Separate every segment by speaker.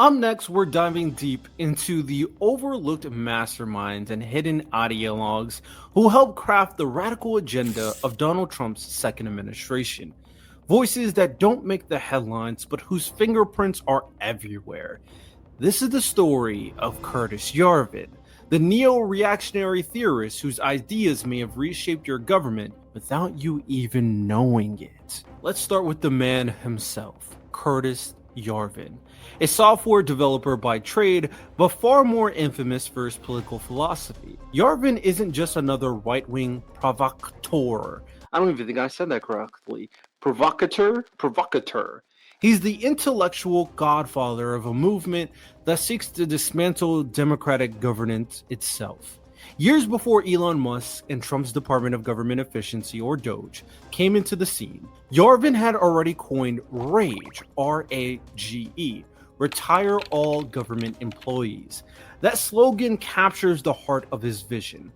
Speaker 1: Up next, we're diving deep into the overlooked masterminds and hidden ideologues who helped craft the radical agenda of Donald Trump's second administration. Voices that don't make the headlines, but whose fingerprints are everywhere. This is the story of Curtis Yarvin, the neo-reactionary theorist whose ideas may have reshaped your government without you even knowing it. Let's start with the man himself, Curtis Yarvin, a software developer by trade, but far more infamous for his political philosophy. Yarvin isn't just another right-wing provocateur. I don't even think I said that correctly. Provocateur. He's the intellectual godfather of a movement that seeks to dismantle democratic governance itself. Years before Elon Musk and Trump's Department of Government Efficiency, or DOGE, came into the scene, Yarvin had already coined RAGE, R-A-G-E, Retire All Government Employees. That slogan captures the heart of his vision,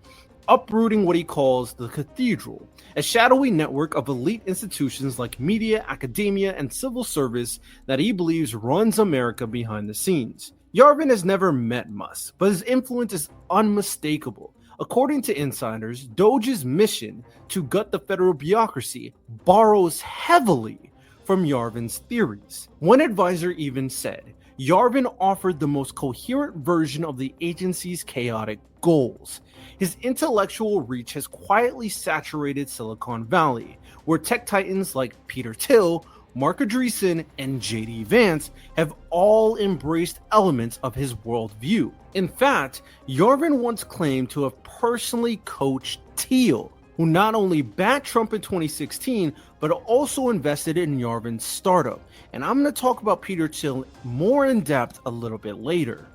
Speaker 1: uprooting what he calls the cathedral, a shadowy network of elite institutions like media, academia, and civil service that he believes runs America behind the scenes. Yarvin has never met Musk, but his influence is unmistakable. According to insiders, Doge's mission to gut the federal bureaucracy borrows heavily from Yarvin's theories. One advisor even said, Yarvin offered the most coherent version of the agency's chaotic goals. His intellectual reach has quietly saturated Silicon Valley, where tech titans like Peter Thiel, Mark Andreessen, and J.D. Vance have all embraced elements of his worldview. In fact, Yarvin once claimed to have personally coached Thiel, who not only backed Trump in 2016, but also invested in Yarvin's startup. And I'm going to talk about Peter Thiel more in depth a little bit later.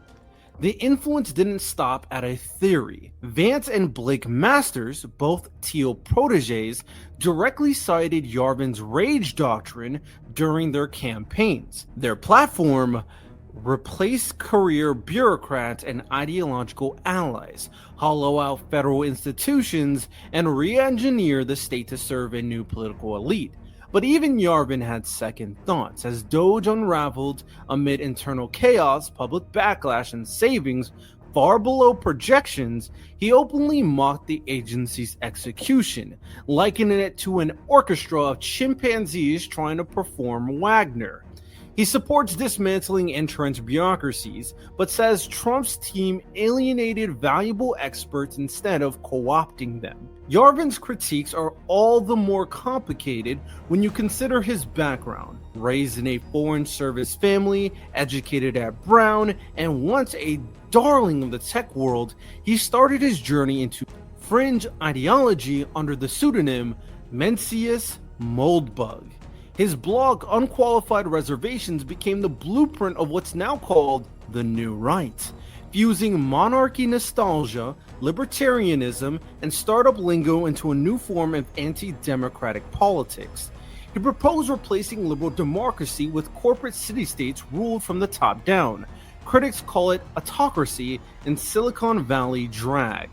Speaker 1: The influence didn't stop at a theory. Vance and Blake Masters, both Thiel proteges, directly cited Yarvin's rage doctrine during their campaigns. Their platform: replace career bureaucrats and ideological allies, hollow out federal institutions, and re-engineer the state to serve a new political elite. But even Yarvin had second thoughts. As Doge unraveled amid internal chaos, public backlash, and savings far below projections, he openly mocked the agency's execution, likening it to an orchestra of chimpanzees trying to perform Wagner. He supports dismantling entrenched bureaucracies, but says Trump's team alienated valuable experts instead of co-opting them. Yarvin's critiques are all the more complicated when you consider his background. Raised in a foreign service family, educated at Brown, and once a darling of the tech world, he started his journey into fringe ideology under the pseudonym Mencius Moldbug. His blog, Unqualified Reservations, became the blueprint of what's now called the New Right, fusing monarchy nostalgia, libertarianism, and startup lingo into a new form of anti-democratic politics. He proposed replacing liberal democracy with corporate city-states ruled from the top down. Critics call it autocracy and Silicon Valley drag.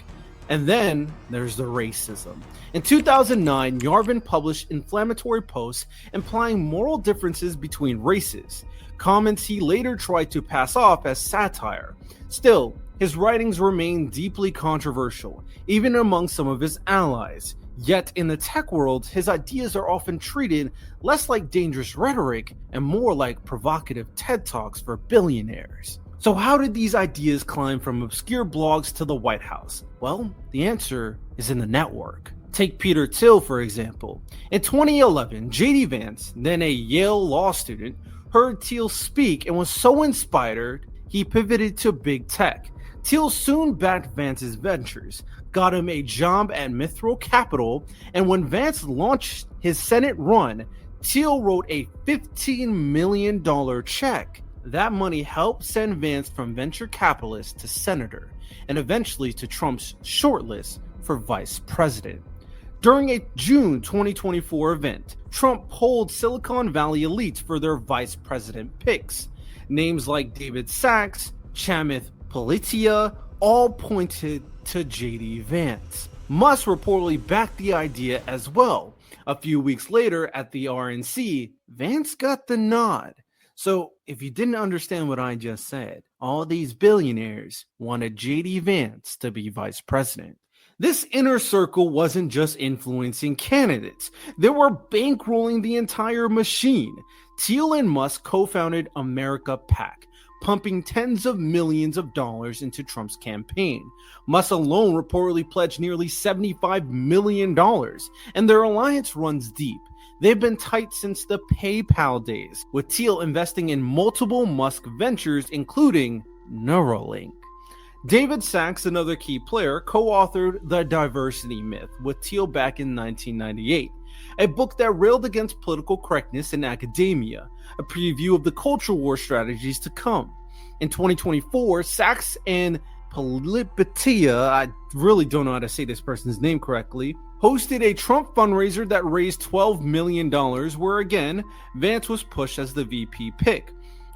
Speaker 1: And then there's the racism. In 2009, Yarvin published inflammatory posts implying moral differences between races, comments he later tried to pass off as satire. Still, his writings remain deeply controversial, even among some of his allies. Yet in the tech world, his ideas are often treated less like dangerous rhetoric and more like provocative TED Talks for billionaires. So how did these ideas climb from obscure blogs to the White House? Well, the answer is in the network. Take Peter Thiel, for example. In 2011, J.D. Vance, then a Yale law student, heard Thiel speak and was so inspired, he pivoted to big tech. Thiel soon backed Vance's ventures, got him a job at Mithril Capital, and when Vance launched his Senate run, Thiel wrote a $15 million check. That money helped send Vance from venture capitalist to senator, and eventually to Trump's shortlist for vice president. During a June 2024 event, Trump polled Silicon Valley elites for their vice president picks. Names like David Sachs, Chamath Palihapitiya all pointed to J.D. Vance. Musk reportedly backed the idea as well. A few weeks later at the RNC, Vance got the nod. So, if you didn't understand what I just said, all these billionaires wanted JD Vance to be vice president. This inner circle wasn't just influencing candidates, they were bankrolling the entire machine. Thiel and Musk co founded America PAC, pumping tens of millions of dollars into Trump's campaign. Musk alone reportedly pledged nearly $75 million, and their alliance runs deep. They've been tight since the PayPal days, with Thiel investing in multiple Musk ventures, including Neuralink. David Sachs, another key player, co-authored The Diversity Myth with Thiel back in 1998, a book that railed against political correctness in academia, a preview of the culture war strategies to come. In 2024, Sachs and Polipatia, I really don't know how to say this person's name correctly, hosted a Trump fundraiser that raised $12 million, where again, Vance was pushed as the VP pick.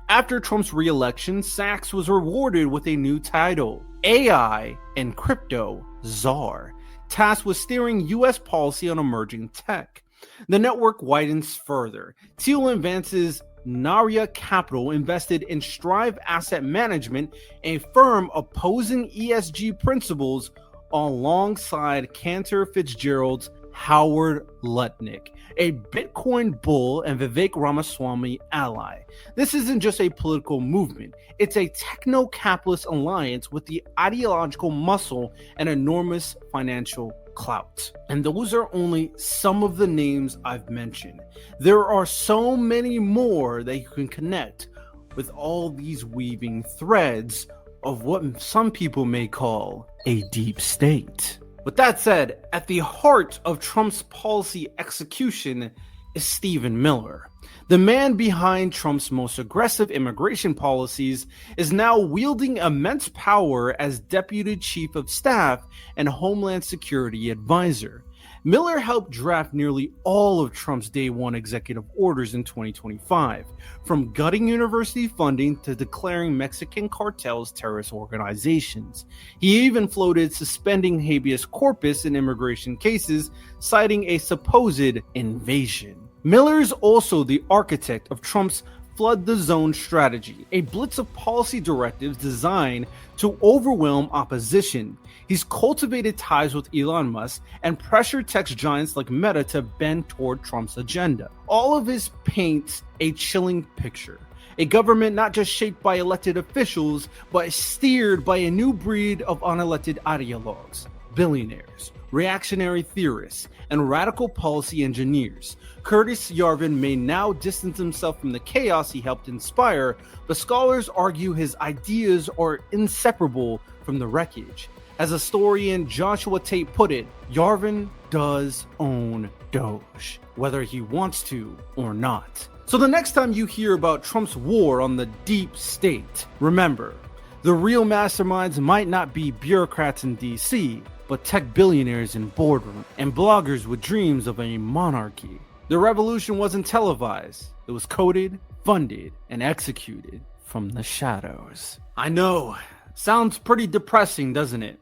Speaker 1: After Trump's re-election, Sachs was rewarded with a new title, AI and Crypto Czar, tasked with steering U.S. policy on emerging tech. The network widens further. Thiel and Vance's Naria Capital invested in Strive Asset Management, a firm opposing ESG principles, alongside Cantor Fitzgerald's Howard Lutnick, a Bitcoin bull and Vivek Ramaswamy ally. This isn't just a political movement, it's a techno-capitalist alliance with the ideological muscle and enormous financial clout. And those are only some of the names I've mentioned. There are so many more that you can connect with all these weaving threads of what some people may call a deep state. With that said, at the heart of Trump's policy execution is Stephen Miller. The man behind Trump's most aggressive immigration policies is now wielding immense power as Deputy Chief of Staff and Homeland Security Advisor. Miller helped draft nearly all of Trump's Day One executive orders in 2025, from gutting university funding to declaring Mexican cartels terrorist organizations. He even floated suspending habeas corpus in immigration cases, citing a supposed invasion. Miller is also the architect of Trump's Flood the Zone strategy, a blitz of policy directives designed to overwhelm opposition. He's cultivated ties with Elon Musk and pressured tech giants like Meta to bend toward Trump's agenda. All of this paints a chilling picture. A government not just shaped by elected officials, but steered by a new breed of unelected ideologues, billionaires, reactionary theorists, and radical policy engineers. Curtis Yarvin may now distance himself from the chaos he helped inspire, but scholars argue his ideas are inseparable from the wreckage. As historian Joshua Tate put it, Yarvin does own Doge, whether he wants to or not. So the next time you hear about Trump's war on the deep state, remember, the real masterminds might not be bureaucrats in DC, but tech billionaires in boardroom and bloggers with dreams of a monarchy. The revolution wasn't televised. It was coded, funded, and executed from the shadows. I know, sounds pretty depressing, doesn't it?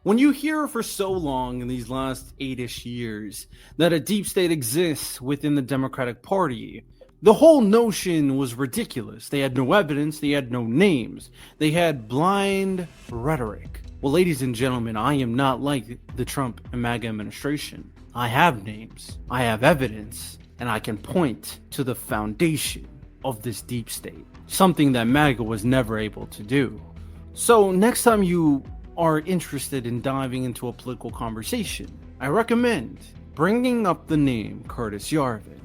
Speaker 1: When you hear for so long in these last 8-ish years that a deep state exists within the Democratic Party, the whole notion was ridiculous. They had no evidence, they had no names, they had blind rhetoric. Well, ladies and gentlemen, I am not like the Trump and MAGA administration. I have names, I have evidence, and I can point to the foundation of this deep state, something that MAGA was never able to do. So next time you are interested in diving into a political conversation, I recommend bringing up the name Curtis Yarvin,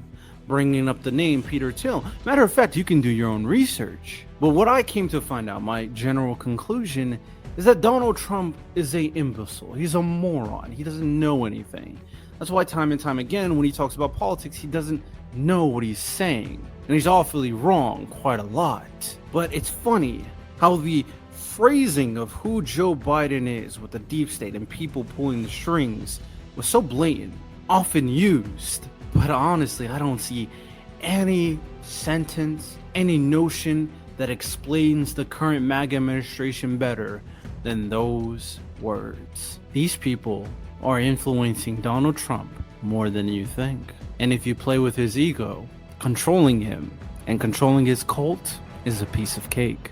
Speaker 1: bringing up the name Peter Thiel. Matter of fact, you can do your own research. But what I came to find out, my general conclusion, is that Donald Trump is a imbecile. He's a moron. He doesn't know anything. That's why time and time again, when he talks about politics, he doesn't know what he's saying. And he's awfully wrong quite a lot. But it's funny how the phrasing of who Joe Biden is with the deep state and people pulling the strings was so blatant, often used. But honestly, I don't see any sentence, any notion that explains the current MAGA administration better than those words. These people are influencing Donald Trump more than you think. And if you play with his ego, controlling him, and controlling his cult is a piece of cake.